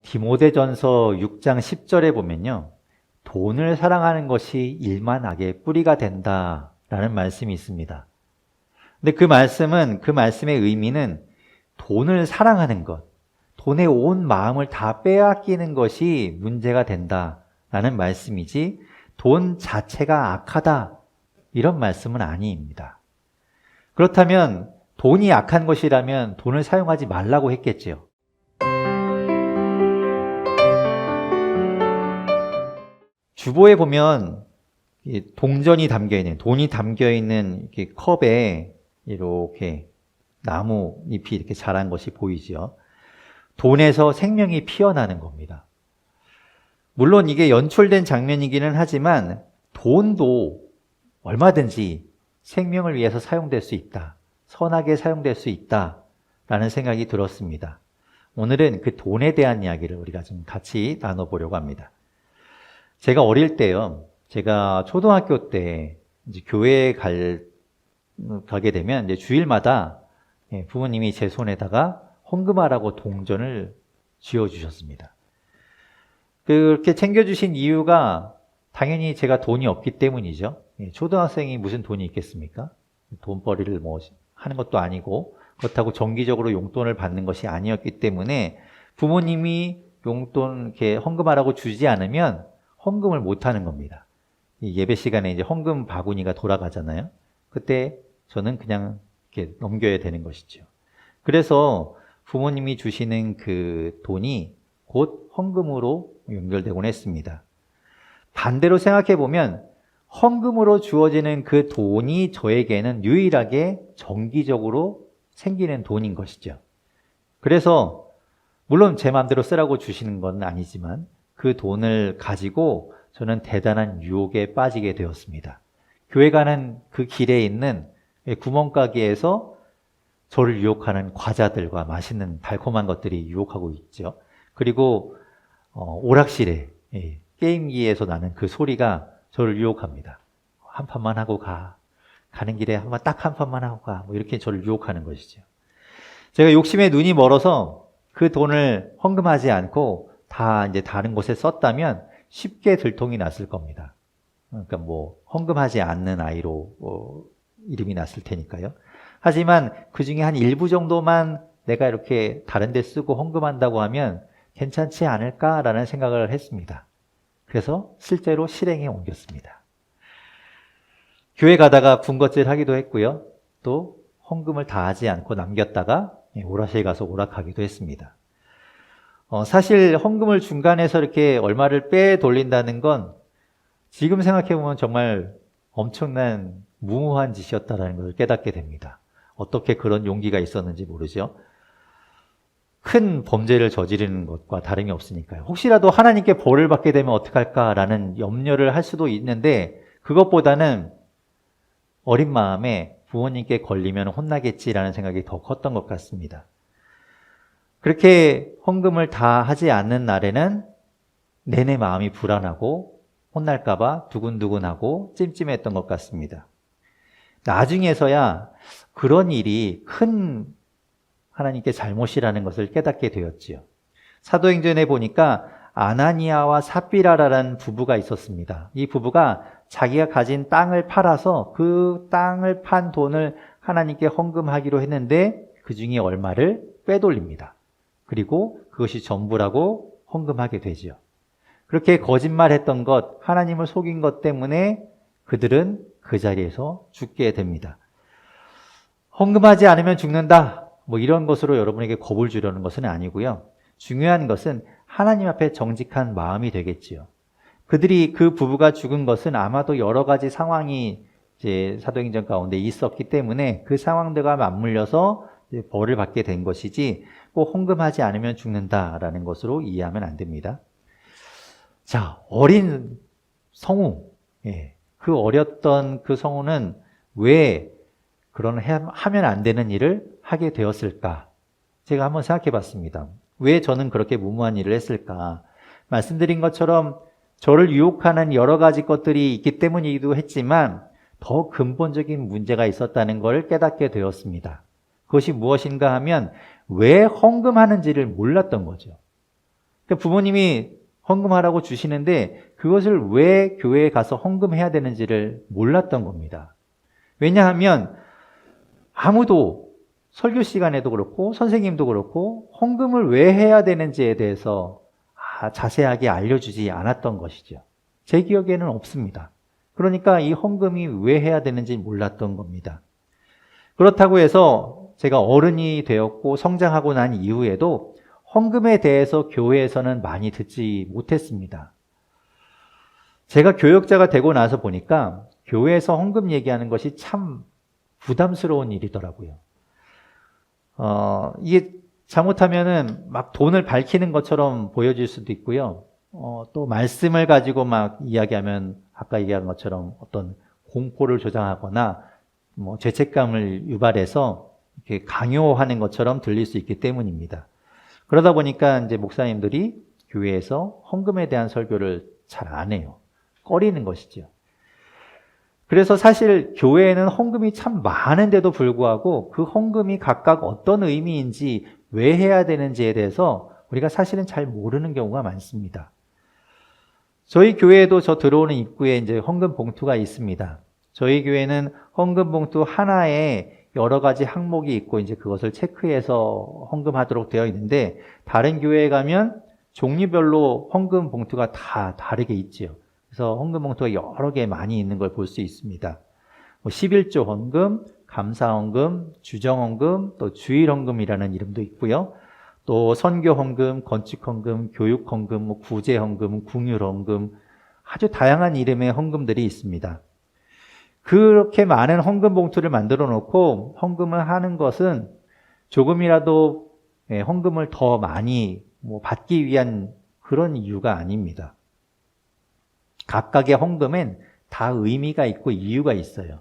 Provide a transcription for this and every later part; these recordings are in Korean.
디모데전서 6장 10절에 보면요. 돈을 사랑하는 것이 일만 악의 뿌리가 된다라는 말씀이 있습니다. 근데 그 말씀의 의미는 돈을 사랑하는 것, 돈에 온 마음을 다 빼앗기는 것이 문제가 된다라는 말씀이지 돈 자체가 악하다 이런 말씀은 아닙니다. 그렇다면 돈이 악한 것이라면 돈을 사용하지 말라고 했겠지요. 주보에 보면 동전이 담겨있는, 돈이 담겨있는 이렇게 컵에 이렇게 나무잎이 이렇게 자란 것이 보이죠. 돈에서 생명이 피어나는 겁니다. 물론 이게 연출된 장면이기는 하지만 돈도 얼마든지 생명을 위해서 사용될 수 있다. 선하게 사용될 수 있다라는 생각이 들었습니다. 오늘은 그 돈에 대한 이야기를 우리가 좀 같이 나눠보려고 합니다. 제가 어릴 때요. 제가 초등학교 때 이제 교회에 가게 되면 이제 주일마다 부모님이 제 손에다가 헌금하라고 동전을 쥐어주셨습니다. 그렇게 챙겨주신 이유가 당연히 제가 돈이 없기 때문이죠. 초등학생이 무슨 돈이 있겠습니까? 돈벌이를 뭐 하는 것도 아니고 그렇다고 정기적으로 용돈을 받는 것이 아니었기 때문에 부모님이 용돈 이렇게 헌금하라고 주지 않으면 헌금을 못 하는 겁니다. 예배 시간에 이제 헌금 바구니가 돌아가잖아요. 그때 저는 그냥 이렇게 넘겨야 되는 것이죠. 그래서 부모님이 주시는 그 돈이 곧 헌금으로 연결되곤 했습니다. 반대로 생각해 보면 헌금으로 주어지는 그 돈이 저에게는 유일하게 정기적으로 생기는 돈인 것이죠. 그래서 물론 제 마음대로 쓰라고 주시는 건 아니지만 그 돈을 가지고 저는 대단한 유혹에 빠지게 되었습니다. 교회 가는 그 길에 있는 구멍가게에서 저를 유혹하는 과자들과 맛있는 달콤한 것들이 유혹하고 있죠. 그리고 오락실에 게임기에서 나는 그 소리가 저를 유혹합니다. 한 판만 하고 가. 가는 길에 딱 한 판만 하고 가. 뭐 이렇게 저를 유혹하는 것이죠. 제가 욕심에 눈이 멀어서 그 돈을 헌금하지 않고 다 이제 다른 곳에 썼다면 쉽게 들통이 났을 겁니다. 그러니까 뭐 헌금하지 않는 아이로 이름이 났을 테니까요. 하지만 그 중에 한 일부 정도만 내가 이렇게 다른 데 쓰고 헌금한다고 하면 괜찮지 않을까라는 생각을 했습니다. 그래서 실제로 실행에 옮겼습니다. 교회 가다가 군것질 하기도 했고요. 또 헌금을 다 하지 않고 남겼다가 오락실 가서 오락하기도 했습니다. 사실 헌금을 중간에서 이렇게 얼마를 빼돌린다는 건 지금 생각해보면 정말 엄청난 무모한 짓이었다는 것을 깨닫게 됩니다. 어떻게 그런 용기가 있었는지 모르죠. 큰 범죄를 저지르는 것과 다름이 없으니까요. 혹시라도 하나님께 벌을 받게 되면 어떡할까라는 염려를 할 수도 있는데 그것보다는 어린 마음에 부모님께 걸리면 혼나겠지라는 생각이 더 컸던 것 같습니다. 그렇게 헌금을 다 하지 않는 날에는 내내 마음이 불안하고 혼날까 봐 두근두근하고 찜찜했던 것 같습니다. 나중에서야 그런 일이 큰 하나님께 잘못이라는 것을 깨닫게 되었지요. 사도행전에 보니까 아나니아와 삽비라라는 부부가 있었습니다. 이 부부가 자기가 가진 땅을 팔아서 그 땅을 판 돈을 하나님께 헌금하기로 했는데 그 중에 얼마를 빼돌립니다. 그리고 그것이 전부라고 헌금하게 되지요. 그렇게 거짓말했던 것, 하나님을 속인 것 때문에 그들은 그 자리에서 죽게 됩니다. 헌금하지 않으면 죽는다. 뭐 이런 것으로 여러분에게 겁을 주려는 것은 아니고요. 중요한 것은 하나님 앞에 정직한 마음이 되겠지요. 그 부부가 죽은 것은 아마도 여러 가지 상황이 이제 사도행전 가운데 있었기 때문에 그 상황들과 맞물려서 벌을 받게 된 것이지 꼭 헌금하지 않으면 죽는다라는 것으로 이해하면 안 됩니다. 자, 어린 성우, 그 어렸던 그 성우는 왜 그런 하면 안 되는 일을 하게 되었을까? 제가 한번 생각해 봤습니다. 왜 저는 그렇게 무모한 일을 했을까? 말씀드린 것처럼 저를 유혹하는 여러 가지 것들이 있기 때문이기도 했지만 더 근본적인 문제가 있었다는 걸 깨닫게 되었습니다. 그것이 무엇인가 하면 왜 헌금하는지를 몰랐던 거죠. 그러니까 부모님이 헌금하라고 주시는데 그것을 왜 교회에 가서 헌금해야 되는지를 몰랐던 겁니다. 왜냐하면 아무도 설교 시간에도 그렇고 선생님도 그렇고 헌금을 왜 해야 되는지에 대해서 자세하게 알려주지 않았던 것이죠. 제 기억에는 없습니다. 그러니까 이 헌금이 왜 해야 되는지 몰랐던 겁니다. 그렇다고 해서 제가 어른이 되었고 성장하고 난 이후에도 헌금에 대해서 교회에서는 많이 듣지 못했습니다. 제가 교역자가 되고 나서 보니까 교회에서 헌금 얘기하는 것이 참 부담스러운 일이더라고요. 이게 잘못하면은 막 돈을 밝히는 것처럼 보여질 수도 있고요. 또 말씀을 가지고 막 이야기하면 아까 얘기한 것처럼 어떤 공포를 조장하거나 뭐 죄책감을 유발해서 이렇게 강요하는 것처럼 들릴 수 있기 때문입니다. 그러다 보니까 이제 목사님들이 교회에서 헌금에 대한 설교를 잘 안 해요. 꺼리는 것이죠. 그래서 사실 교회에는 헌금이 참 많은데도 불구하고 그 헌금이 각각 어떤 의미인지 왜 해야 되는지에 대해서 우리가 사실은 잘 모르는 경우가 많습니다. 저희 교회에도 저 들어오는 입구에 이제 헌금 봉투가 있습니다. 저희 교회는 헌금 봉투 하나에 여러 가지 항목이 있고 이제 그것을 체크해서 헌금하도록 되어 있는데 다른 교회에 가면 종류별로 헌금 봉투가 다 다르게 있지요. 그래서 헌금 봉투가 여러 개 많이 있는 걸 볼 수 있습니다. 11조 헌금, 감사 헌금, 주정 헌금, 또 주일 헌금이라는 이름도 있고요. 또 선교 헌금, 건축 헌금, 교육 헌금, 구제 헌금, 궁율 헌금, 아주 다양한 이름의 헌금들이 있습니다. 그렇게 많은 헌금 봉투를 만들어 놓고 헌금을 하는 것은 조금이라도 헌금을 더 많이 받기 위한 그런 이유가 아닙니다. 각각의 헌금엔 다 의미가 있고 이유가 있어요.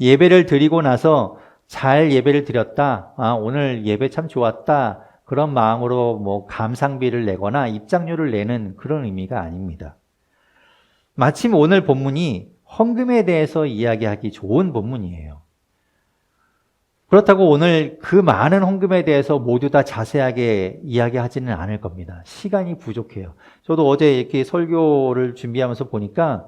예배를 드리고 나서 잘 예배를 드렸다. 오늘 예배 참 좋았다. 그런 마음으로 감상비를 내거나 입장료를 내는 그런 의미가 아닙니다. 마침 오늘 본문이 헌금에 대해서 이야기하기 좋은 본문이에요. 그렇다고 오늘 그 많은 헌금에 대해서 모두 다 자세하게 이야기하지는 않을 겁니다. 시간이 부족해요. 저도 어제 이렇게 설교를 준비하면서 보니까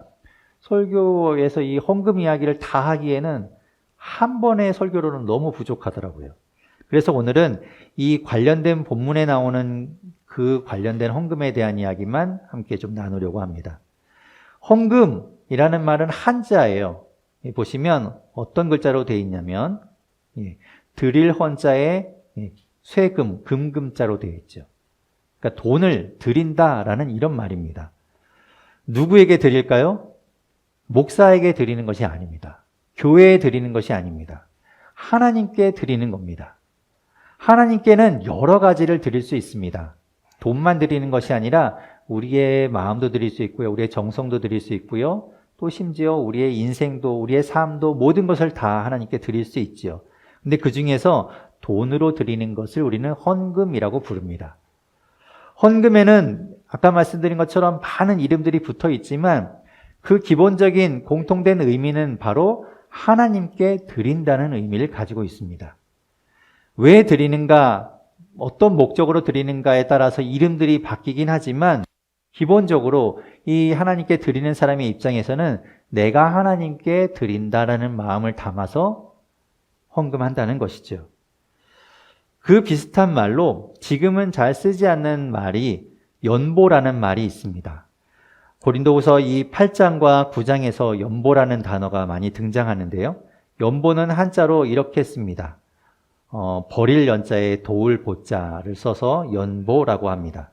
설교에서 이 헌금 이야기를 다 하기에는 한 번의 설교로는 너무 부족하더라고요. 그래서 오늘은 이 관련된 본문에 나오는 그 관련된 헌금에 대한 이야기만 함께 좀 나누려고 합니다. 헌금이라는 말은 한자예요. 보시면 어떤 글자로 되어 있냐면 드릴 헌자에 쇠금, 금금자로 되어 있죠. 그러니까 돈을 드린다라는 이런 말입니다. 누구에게 드릴까요? 목사에게 드리는 것이 아닙니다. 교회에 드리는 것이 아닙니다. 하나님께 드리는 겁니다. 하나님께는 여러 가지를 드릴 수 있습니다. 돈만 드리는 것이 아니라 우리의 마음도 드릴 수 있고요. 우리의 정성도 드릴 수 있고요. 또 심지어 우리의 인생도 우리의 삶도 모든 것을 다 하나님께 드릴 수 있죠. 근데 그 중에서 돈으로 드리는 것을 우리는 헌금이라고 부릅니다. 헌금에는 아까 말씀드린 것처럼 많은 이름들이 붙어 있지만 그 기본적인 공통된 의미는 바로 하나님께 드린다는 의미를 가지고 있습니다. 왜 드리는가, 어떤 목적으로 드리는가에 따라서 이름들이 바뀌긴 하지만 기본적으로 이 하나님께 드리는 사람의 입장에서는 내가 하나님께 드린다라는 마음을 담아서 헌금한다는 것이죠. 그 비슷한 말로 지금은 잘 쓰지 않는 말이 연보라는 말이 있습니다. 고린도후서 이 8장과 9장에서 연보라는 단어가 많이 등장하는데요. 연보는 한자로 이렇게 씁니다. 버릴 연자에 도울 보자를 써서 연보라고 합니다.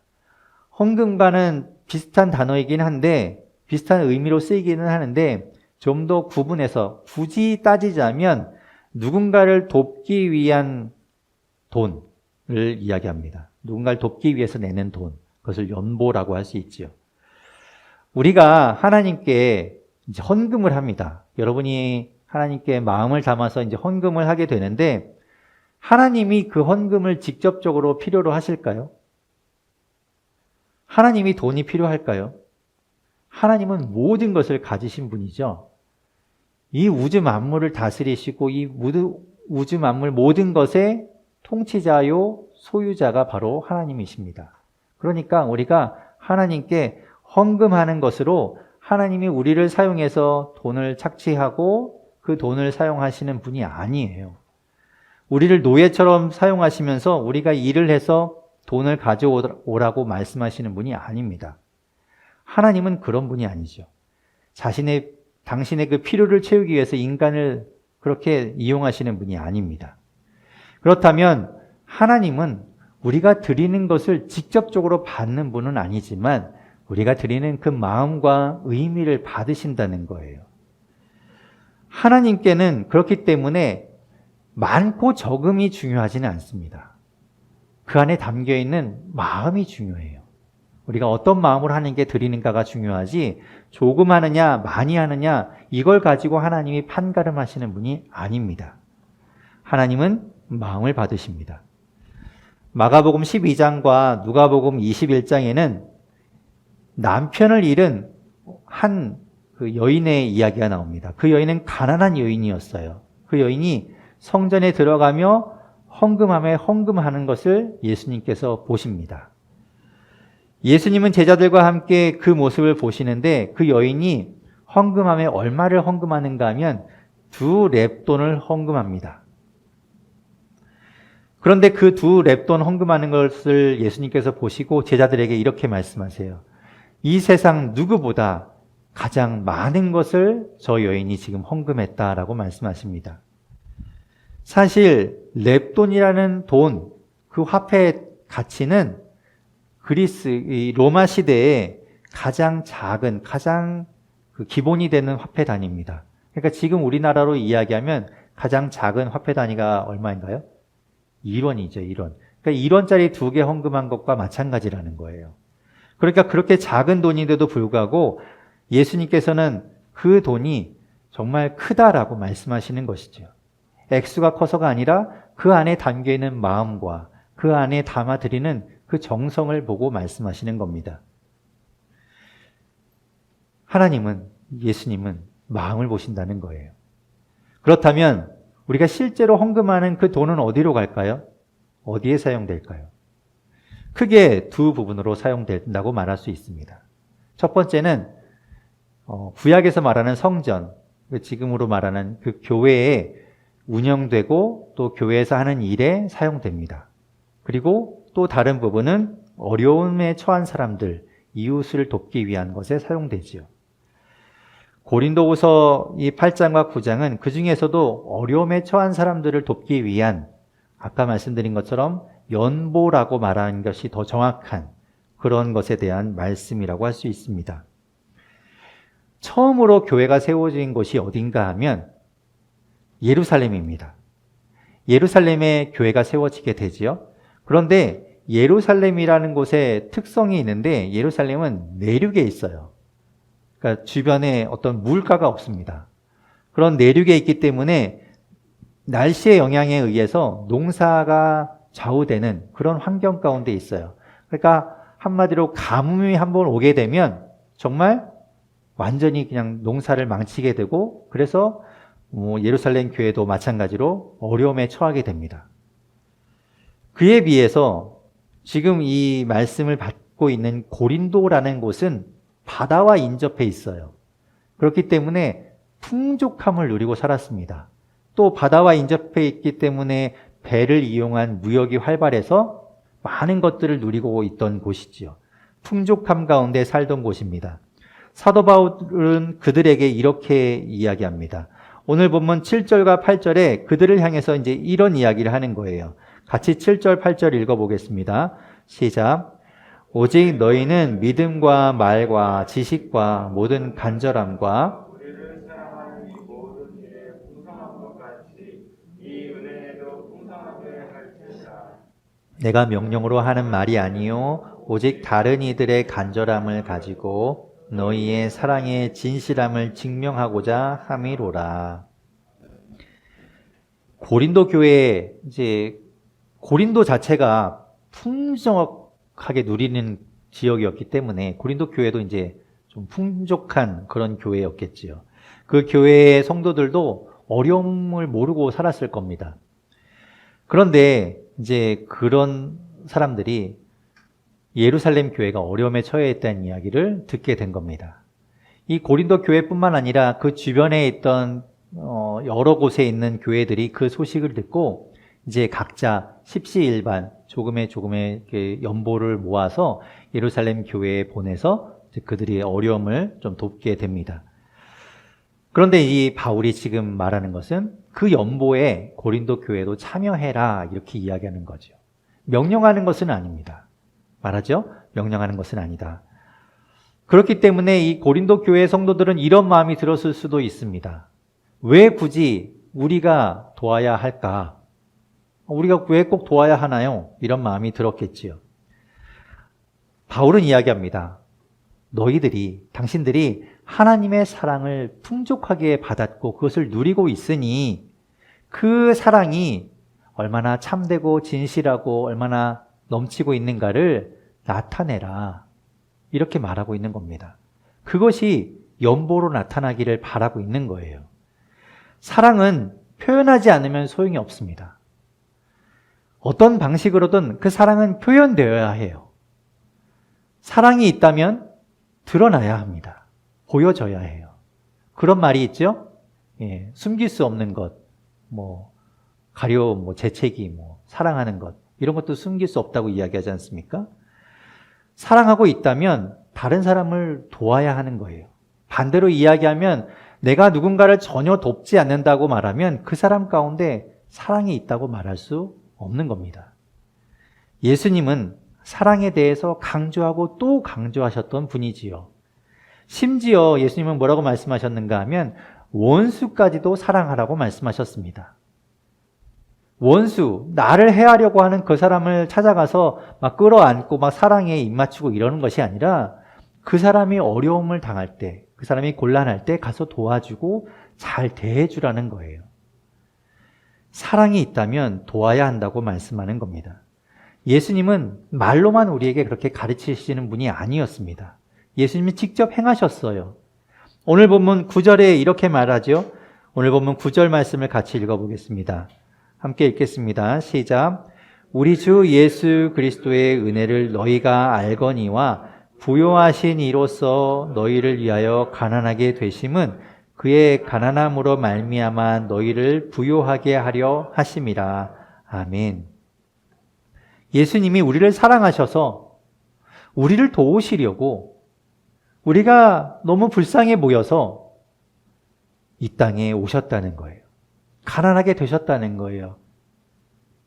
헌금과는 비슷한 단어이긴 한데 비슷한 의미로 쓰이기는 하는데 좀 더 구분해서 굳이 따지자면 누군가를 돕기 위한 돈을 이야기합니다. 누군가를 돕기 위해서 내는 돈, 그것을 연보라고 할 수 있지요. 우리가 하나님께 이제 헌금을 합니다. 여러분이 하나님께 마음을 담아서 이제 헌금을 하게 되는데 하나님이 그 헌금을 직접적으로 필요로 하실까요? 하나님이 돈이 필요할까요? 하나님은 모든 것을 가지신 분이죠. 이 우주 만물을 다스리시고 이 우주 만물 모든 것의 통치자요 소유자가 바로 하나님이십니다. 그러니까 우리가 하나님께 헌금하는 것으로 하나님이 우리를 사용해서 돈을 착취하고 그 돈을 사용하시는 분이 아니에요. 우리를 노예처럼 사용하시면서 우리가 일을 해서 돈을 가져오라고 말씀하시는 분이 아닙니다. 하나님은 그런 분이 아니죠. 당신의 그 필요를 채우기 위해서 인간을 그렇게 이용하시는 분이 아닙니다. 그렇다면 하나님은 우리가 드리는 것을 직접적으로 받는 분은 아니지만 우리가 드리는 그 마음과 의미를 받으신다는 거예요. 하나님께는 그렇기 때문에 많고 적음이 중요하지는 않습니다. 그 안에 담겨있는 마음이 중요해요. 우리가 어떤 마음으로 하나님께 드리는가가 중요하지 조금 하느냐 많이 하느냐 이걸 가지고 하나님이 판가름하시는 분이 아닙니다. 하나님은 마음을 받으십니다. 마가복음 12장과 누가복음 21장에는 남편을 잃은 한 그 여인의 이야기가 나옵니다. 그 여인은 가난한 여인이었어요. 그 여인이 성전에 들어가며 헌금하는 것을 예수님께서 보십니다. 예수님은 제자들과 함께 그 모습을 보시는데 그 여인이 헌금함에 얼마를 헌금하는가 하면 2렙돈을 헌금합니다. 그런데 그 2렙돈 헌금하는 것을 예수님께서 보시고 제자들에게 이렇게 말씀하세요. 이 세상 누구보다 가장 많은 것을 저 여인이 지금 헌금했다라고 말씀하십니다. 사실 렙돈이라는 돈, 그 화폐의 가치는 이 로마 시대에 가장 작은, 가장 그 기본이 되는 화폐 단위입니다. 그러니까 지금 우리나라로 이야기하면 가장 작은 화폐 단위가 얼마인가요? 1원이죠, 1원. 그러니까 1원짜리 2개 헌금한 것과 마찬가지라는 거예요. 그러니까 그렇게 작은 돈인데도 불구하고 예수님께서는 그 돈이 정말 크다라고 말씀하시는 것이죠. 액수가 커서가 아니라 그 안에 담겨있는 마음과 그 안에 담아드리는 그 정성을 보고 말씀하시는 겁니다. 하나님은, 예수님은 마음을 보신다는 거예요. 그렇다면 우리가 실제로 헌금하는 그 돈은 어디로 갈까요? 어디에 사용될까요? 크게 2 부분으로 사용된다고 말할 수 있습니다. 첫 번째는 구약에서 말하는 성전, 지금으로 말하는 그 교회에 운영되고 또 교회에서 하는 일에 사용됩니다. 그리고 또 다른 부분은 어려움에 처한 사람들, 이웃을 돕기 위한 것에 사용되지요. 고린도후서 이 8장과 9장은 그 중에서도 어려움에 처한 사람들을 돕기 위한 아까 말씀드린 것처럼 연보라고 말하는 것이 더 정확한 그런 것에 대한 말씀이라고 할 수 있습니다. 처음으로 교회가 세워진 곳이 어딘가 하면 예루살렘입니다. 예루살렘에 교회가 세워지게 되지요. 그런데 예루살렘이라는 곳에 특성이 있는데 예루살렘은 내륙에 있어요. 그러니까 주변에 어떤 물가가 없습니다. 그런 내륙에 있기 때문에 날씨의 영향에 의해서 농사가 좌우되는 그런 환경 가운데 있어요. 그러니까 한마디로 가뭄이 한번 오게 되면 정말 완전히 그냥 농사를 망치게 되고 그래서 예루살렘 교회도 마찬가지로 어려움에 처하게 됩니다. 그에 비해서 지금 이 말씀을 받고 있는 고린도라는 곳은 바다와 인접해 있어요. 그렇기 때문에 풍족함을 누리고 살았습니다. 또 바다와 인접해 있기 때문에 배를 이용한 무역이 활발해서 많은 것들을 누리고 있던 곳이지요. 풍족함 가운데 살던 곳입니다. 사도 바울은 그들에게 이렇게 이야기합니다. 오늘 본문 7절과 8절에 그들을 향해서 이제 이런 이야기를 하는 거예요. 같이 7절, 8절 읽어보겠습니다. 시작. 오직 너희는 믿음과 말과 지식과 모든 간절함과 우리를 사랑하는 이 모든 일에 풍성한 것 같이 이 은혜에도 풍성하게 할지니라. 내가 명령으로 하는 말이 아니요 오직 다른 이들의 간절함을 가지고 너희의 사랑의 진실함을 증명하고자 함이로라. 고린도 교회, 이제 고린도 자체가 풍족하게 누리는 지역이었기 때문에 고린도 교회도 이제 좀 풍족한 그런 교회였겠지요. 그 교회의 성도들도 어려움을 모르고 살았을 겁니다. 그런데 이제 그런 사람들이 예루살렘 교회가 어려움에 처해 있다는 이야기를 듣게 된 겁니다. 이 고린도 교회뿐만 아니라 그 주변에 있던 여러 곳에 있는 교회들이 그 소식을 듣고 이제 각자 십시일반 조금의 이렇게 연보를 모아서 예루살렘 교회에 보내서 그들의 어려움을 좀 돕게 됩니다. 그런데 이 바울이 지금 말하는 것은 그 연보에 고린도 교회도 참여해라 이렇게 이야기하는 거죠. 명령하는 것은 아닙니다. 말하죠? 명령하는 것은 아니다. 그렇기 때문에 이 고린도 교회 성도들은 이런 마음이 들었을 수도 있습니다. 왜 굳이 우리가 도와야 할까? 우리가 왜 꼭 도와야 하나요? 이런 마음이 들었겠지요. 바울은 이야기합니다. 당신들이 하나님의 사랑을 풍족하게 받았고 그것을 누리고 있으니 그 사랑이 얼마나 참되고 진실하고 얼마나 넘치고 있는가를 나타내라. 이렇게 말하고 있는 겁니다. 그것이 연보로 나타나기를 바라고 있는 거예요. 사랑은 표현하지 않으면 소용이 없습니다. 어떤 방식으로든 그 사랑은 표현되어야 해요. 사랑이 있다면 드러나야 합니다. 보여져야 해요. 그런 말이 있죠? 예, 숨길 수 없는 것, 재채기, 사랑하는 것, 이런 것도 숨길 수 없다고 이야기하지 않습니까? 사랑하고 있다면 다른 사람을 도와야 하는 거예요. 반대로 이야기하면 내가 누군가를 전혀 돕지 않는다고 말하면 그 사람 가운데 사랑이 있다고 말할 수 없는 겁니다. 예수님은 사랑에 대해서 강조하고 또 강조하셨던 분이지요. 심지어 예수님은 뭐라고 말씀하셨는가 하면 원수까지도 사랑하라고 말씀하셨습니다. 원수, 나를 해하려고 하는 그 사람을 찾아가서 막 끌어안고 막 사랑에 입맞추고 이러는 것이 아니라 그 사람이 어려움을 당할 때, 그 사람이 곤란할 때 가서 도와주고 잘 대해주라는 거예요. 사랑이 있다면 도와야 한다고 말씀하는 겁니다. 예수님은 말로만 우리에게 그렇게 가르치시는 분이 아니었습니다. 예수님이 직접 행하셨어요. 오늘 본문 9절에 이렇게 말하죠. 오늘 본문 9절 말씀을 같이 읽어보겠습니다. 함께 읽겠습니다. 시작. 우리 주 예수 그리스도의 은혜를 너희가 알거니와 부요하신 이로써 너희를 위하여 가난하게 되심은 그의 가난함으로 말미암아 너희를 부요하게 하려 하심이라. 아멘. 예수님이 우리를 사랑하셔서 우리를 도우시려고 우리가 너무 불쌍해 보여서 이 땅에 오셨다는 거예요. 가난하게 되셨다는 거예요.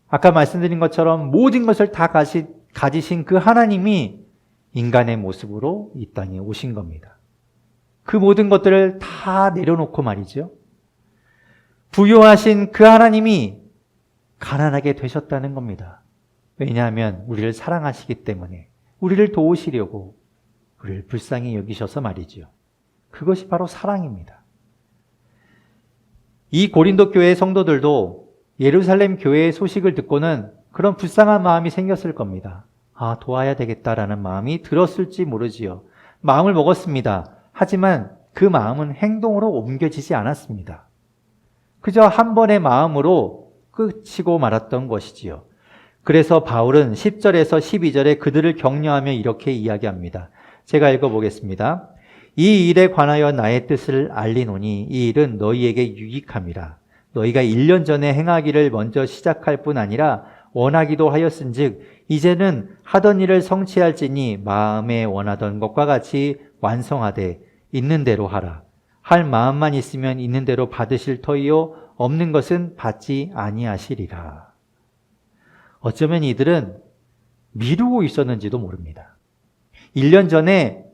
아까 말씀드린 것처럼 모든 것을 다 가지신 그 하나님이 인간의 모습으로 이 땅에 오신 겁니다. 그 모든 것들을 다 내려놓고 말이죠. 부요하신 그 하나님이 가난하게 되셨다는 겁니다. 왜냐하면 우리를 사랑하시기 때문에 우리를 도우시려고 우리를 불쌍히 여기셔서 말이죠. 그것이 바로 사랑입니다. 이 고린도 교회의 성도들도 예루살렘 교회의 소식을 듣고는 그런 불쌍한 마음이 생겼을 겁니다. 아, 도와야 되겠다라는 마음이 들었을지 모르지요. 마음을 먹었습니다. 하지만 그 마음은 행동으로 옮겨지지 않았습니다. 그저 한 번의 마음으로 끝이고 말았던 것이지요. 그래서 바울은 10절에서 12절에 그들을 격려하며 이렇게 이야기합니다. 제가 읽어보겠습니다. 이 일에 관하여 나의 뜻을 알리노니 이 일은 너희에게 유익함이라. 너희가 1년 전에 행하기를 먼저 시작할 뿐 아니라 원하기도 하였은즉 이제는 하던 일을 성취할지니 마음에 원하던 것과 같이 완성하되 있는 대로 하라. 할 마음만 있으면 있는 대로 받으실 터이요 없는 것은 받지 아니하시리라. 어쩌면 이들은 미루고 있었는지도 모릅니다. 1년 전에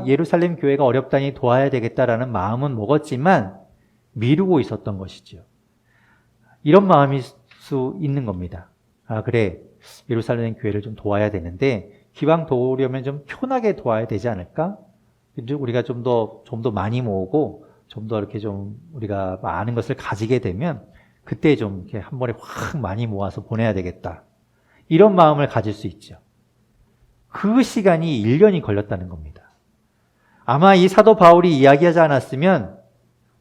예루살렘 교회가 어렵다니 도와야 되겠다라는 마음은 먹었지만 미루고 있었던 것이죠. 이런 마음일 수 있는 겁니다. 그래, 예루살렘 교회를 좀 도와야 되는데 기왕 도우려면 좀 편하게 도와야 되지 않을까? 우리가 좀 더 많이 모으고 좀 더 이렇게 좀 우리가 많은 것을 가지게 되면 그때 좀 이렇게 한 번에 확 많이 모아서 보내야 되겠다. 이런 마음을 가질 수 있죠. 그 시간이 1년이 걸렸다는 겁니다. 아마 이 사도 바울이 이야기하지 않았으면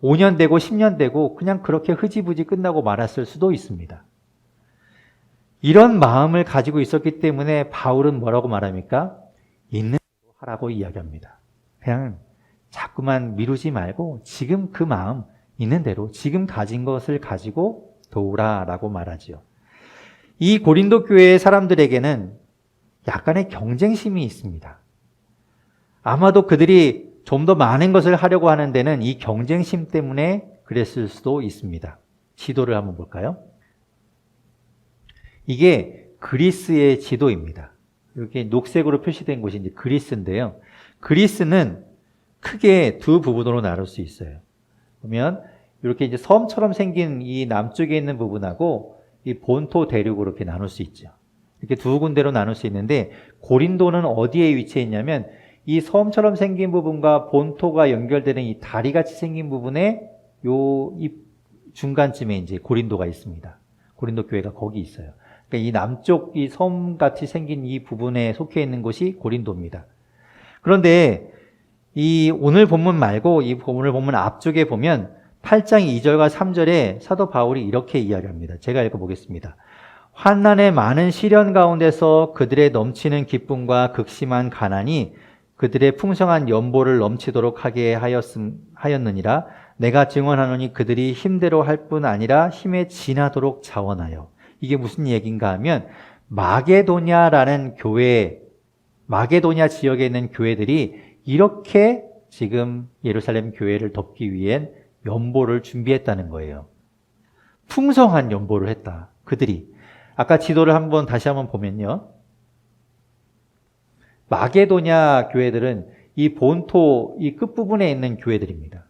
5년 되고 10년 되고 그냥 그렇게 흐지부지 끝나고 말았을 수도 있습니다. 이런 마음을 가지고 있었기 때문에 바울은 뭐라고 말합니까? 있는 대로 하라고 이야기합니다. 그냥 자꾸만 미루지 말고 지금 그 마음 있는 대로 지금 가진 것을 가지고 도우라라고 말하지요. 이 고린도 교회의 사람들에게는 약간의 경쟁심이 있습니다. 아마도 그들이 좀 더 많은 것을 하려고 하는 데는 이 경쟁심 때문에 그랬을 수도 있습니다. 지도를 한번 볼까요? 이게 그리스의 지도입니다. 이렇게 녹색으로 표시된 곳이 이제 그리스인데요. 그리스는 크게 두 부분으로 나눌 수 있어요. 보면 이렇게 이제 섬처럼 생긴 이 남쪽에 있는 부분하고 이 본토 대륙으로 이렇게 나눌 수 있죠. 이렇게 두 군데로 나눌 수 있는데 고린도는 어디에 위치해 있냐면 이 섬처럼 생긴 부분과 본토가 연결되는 이 다리같이 생긴 부분에 이 중간쯤에 이제 고린도가 있습니다. 고린도 교회가 거기 있어요. 그러니까 이 남쪽 이 섬같이 생긴 이 부분에 속해 있는 곳이 고린도입니다. 그런데 이 오늘 본문 말고 이 오늘 본문 앞쪽에 보면 8장 2절과 3절에 사도 바울이 이렇게 이야기합니다. 제가 읽어보겠습니다. 환난의 많은 시련 가운데서 그들의 넘치는 기쁨과 극심한 가난이 그들의 풍성한 연보를 넘치도록 하게 하였느니라. 내가 증언하노니 그들이 힘대로 할 뿐 아니라 힘에 지나도록 자원하여. 이게 무슨 얘기인가 하면 마게도냐라는 교회, 마게도냐 지역에 있는 교회들이 이렇게 지금 예루살렘 교회를 덮기 위한 연보를 준비했다는 거예요. 풍성한 연보를 했다. 그들이. 아까 지도를 다시 한번 보면요. 마게도냐 교회들은 이 본토 이 끝부분에 있는 교회들입니다.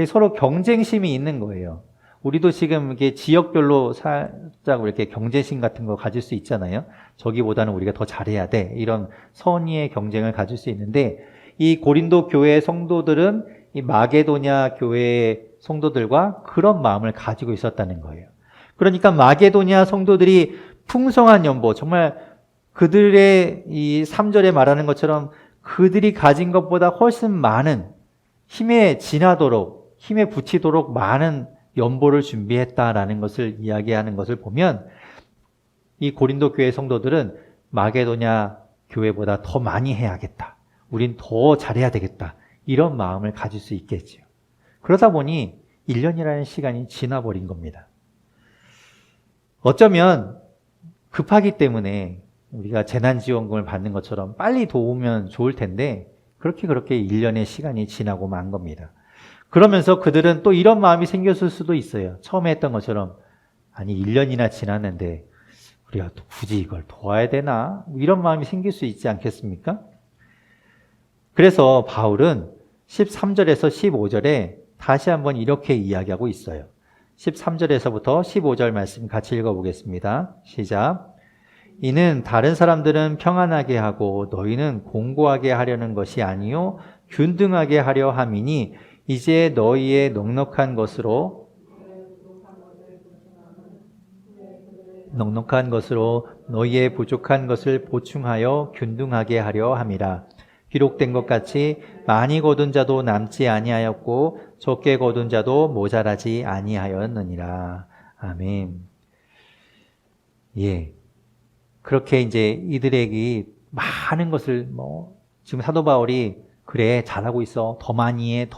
서로 경쟁심이 있는 거예요. 우리도 지금 이게 지역별로 살짝 이렇게 경쟁심 같은 거 가질 수 있잖아요. 저기보다는 우리가 더 잘해야 돼. 이런 선의의 경쟁을 가질 수 있는데 이 고린도 교회 성도들은 이 마게도냐 교회 성도들과 그런 마음을 가지고 있었다는 거예요. 그러니까 마게도냐 성도들이 풍성한 연보, 정말 그들의 이 3절에 말하는 것처럼 그들이 가진 것보다 훨씬 많은 힘에 지나도록, 힘에 붙이도록 많은 연보를 준비했다라는 것을 이야기하는 것을 보면 이 고린도 교회 성도들은 마게도냐 교회보다 더 많이 해야겠다. 우린 더 잘해야 되겠다. 이런 마음을 가질 수 있겠죠. 그러다 보니 1년이라는 시간이 지나버린 겁니다. 어쩌면 급하기 때문에 우리가 재난지원금을 받는 것처럼 빨리 도우면 좋을 텐데 그렇게 1년의 시간이 지나고 만 겁니다. 그러면서 그들은 또 이런 마음이 생겼을 수도 있어요. 처음에 했던 것처럼 아니 1년이나 지났는데 우리가 또 굳이 이걸 도와야 되나? 이런 마음이 생길 수 있지 않겠습니까? 그래서 바울은 13절에서 15절에 다시 한번 이렇게 이야기하고 있어요. 13절에서부터 15절 말씀 같이 읽어보겠습니다. 시작. 이는 다른 사람들은 평안하게 하고 너희는 공고하게 하려는 것이 아니요 균등하게 하려 함이니 이제 너희의 넉넉한 것으로 너희의 부족한 것을 보충하여 균등하게 하려 함이라. 기록된 것 같이 많이 거둔 자도 남지 아니하였고 적게 거둔 자도 모자라지 아니하였느니라. 아멘. 예. 그렇게 이제 이들에게 많은 것을 지금 사도 바울이 그래 잘하고 있어 더 많이 해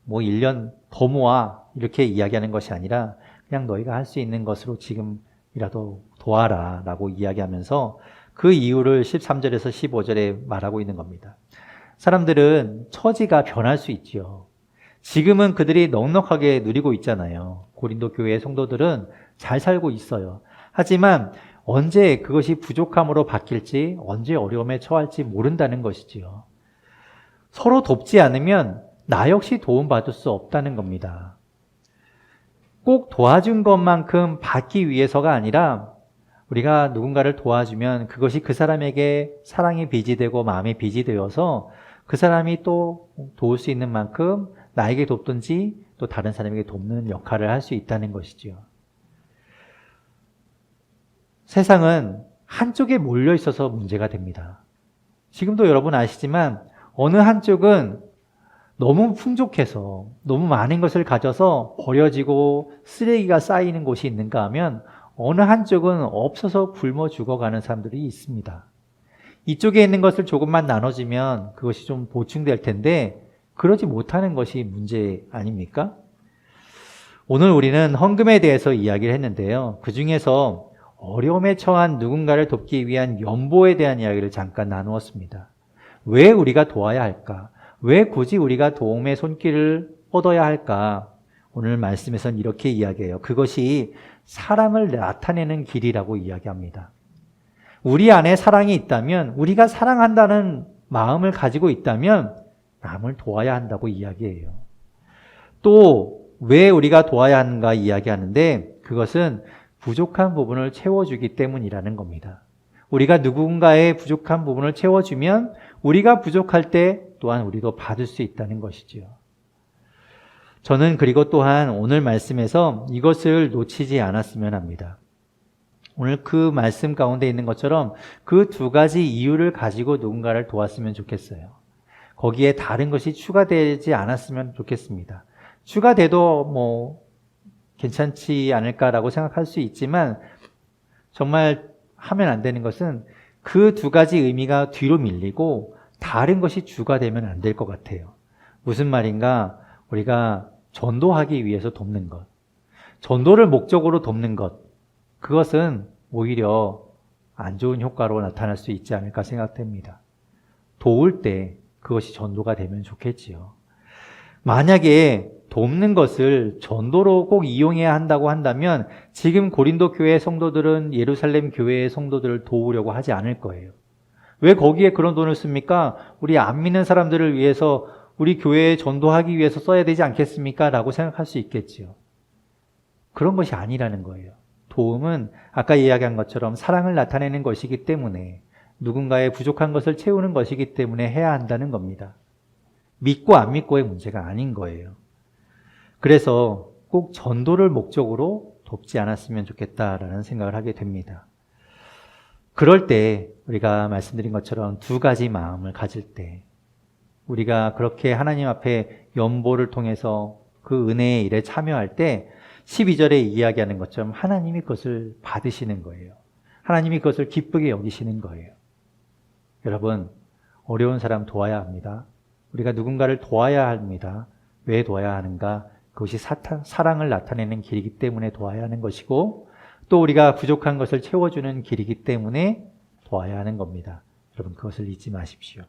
1년 더 모아 이렇게 이야기하는 것이 아니라 그냥 너희가 할 수 있는 것으로 지금이라도 도와라 라고 이야기하면서 그 이유를 13절에서 15절에 말하고 있는 겁니다. 사람들은 처지가 변할 수 있지요. 지금은 그들이 넉넉하게 누리고 있잖아요. 고린도 교회의 성도들은 잘 살고 있어요. 하지만 언제 그것이 부족함으로 바뀔지, 언제 어려움에 처할지 모른다는 것이지요. 서로 돕지 않으면 나 역시 도움받을 수 없다는 겁니다. 꼭 도와준 것만큼 받기 위해서가 아니라 우리가 누군가를 도와주면 그것이 그 사람에게 사랑의 빚이 되고 마음의 빚이 되어서 그 사람이 또 도울 수 있는 만큼 나에게 돕든지 또 다른 사람에게 돕는 역할을 할 수 있다는 것이지요. 세상은 한쪽에 몰려 있어서 문제가 됩니다. 지금도 여러분 아시지만 어느 한쪽은 너무 풍족해서 너무 많은 것을 가져서 버려지고 쓰레기가 쌓이는 곳이 있는가 하면 어느 한쪽은 없어서 굶어 죽어가는 사람들이 있습니다. 이쪽에 있는 것을 조금만 나눠주면 그것이 좀 보충될 텐데 그러지 못하는 것이 문제 아닙니까? 오늘 우리는 헌금에 대해서 이야기를 했는데요. 그 중에서 어려움에 처한 누군가를 돕기 위한 연보에 대한 이야기를 잠깐 나누었습니다. 왜 우리가 도와야 할까? 왜 굳이 우리가 도움의 손길을 뻗어야 할까? 오늘 말씀에서는 이렇게 이야기해요. 그것이 사랑을 나타내는 길이라고 이야기합니다. 우리 안에 사랑이 있다면, 우리가 사랑한다는 마음을 가지고 있다면 남을 도와야 한다고 이야기해요. 또 왜 우리가 도와야 하는가 이야기하는데 그것은 부족한 부분을 채워주기 때문이라는 겁니다. 우리가 누군가의 부족한 부분을 채워주면 우리가 부족할 때 또한 우리도 받을 수 있다는 것이지요. 저는 그리고 또한 오늘 말씀에서 이것을 놓치지 않았으면 합니다. 오늘 그 말씀 가운데 있는 것처럼 그 두 가지 이유를 가지고 누군가를 도왔으면 좋겠어요. 거기에 다른 것이 추가되지 않았으면 좋겠습니다. 추가돼도 뭐 괜찮지 않을까라고 생각할 수 있지만 정말 하면 안 되는 것은 그 두 가지 의미가 뒤로 밀리고 다른 것이 주가 되면 안 될 것 같아요. 무슨 말인가? 우리가 전도하기 위해서 돕는 것, 전도를 목적으로 돕는 것, 그것은 오히려 안 좋은 효과로 나타날 수 있지 않을까 생각됩니다. 도울 때 그것이 전도가 되면 좋겠지요. 만약에 돕는 것을 전도로 꼭 이용해야 한다고 한다면 지금 고린도 교회 성도들은 예루살렘 교회의 성도들을 도우려고 하지 않을 거예요. 왜 거기에 그런 돈을 씁니까? 우리 안 믿는 사람들을 위해서 우리 교회에 전도하기 위해서 써야 되지 않겠습니까? 라고 생각할 수 있겠지요. 그런 것이 아니라는 거예요. 도움은 아까 이야기한 것처럼 사랑을 나타내는 것이기 때문에 누군가의 부족한 것을 채우는 것이기 때문에 해야 한다는 겁니다. 믿고 안 믿고의 문제가 아닌 거예요. 그래서 꼭 전도를 목적으로 돕지 않았으면 좋겠다라는 생각을 하게 됩니다. 그럴 때 우리가 말씀드린 것처럼 두 가지 마음을 가질 때 우리가 그렇게 하나님 앞에 연보를 통해서 그 은혜의 일에 참여할 때 12절에 이야기하는 것처럼 하나님이 그것을 받으시는 거예요. 하나님이 그것을 기쁘게 여기시는 거예요. 여러분, 어려운 사람 도와야 합니다. 우리가 누군가를 도와야 합니다. 왜 도와야 하는가? 그것이 사랑을 나타내는 길이기 때문에 도와야 하는 것이고 또 우리가 부족한 것을 채워주는 길이기 때문에 도와야 하는 겁니다. 여러분, 그것을 잊지 마십시오.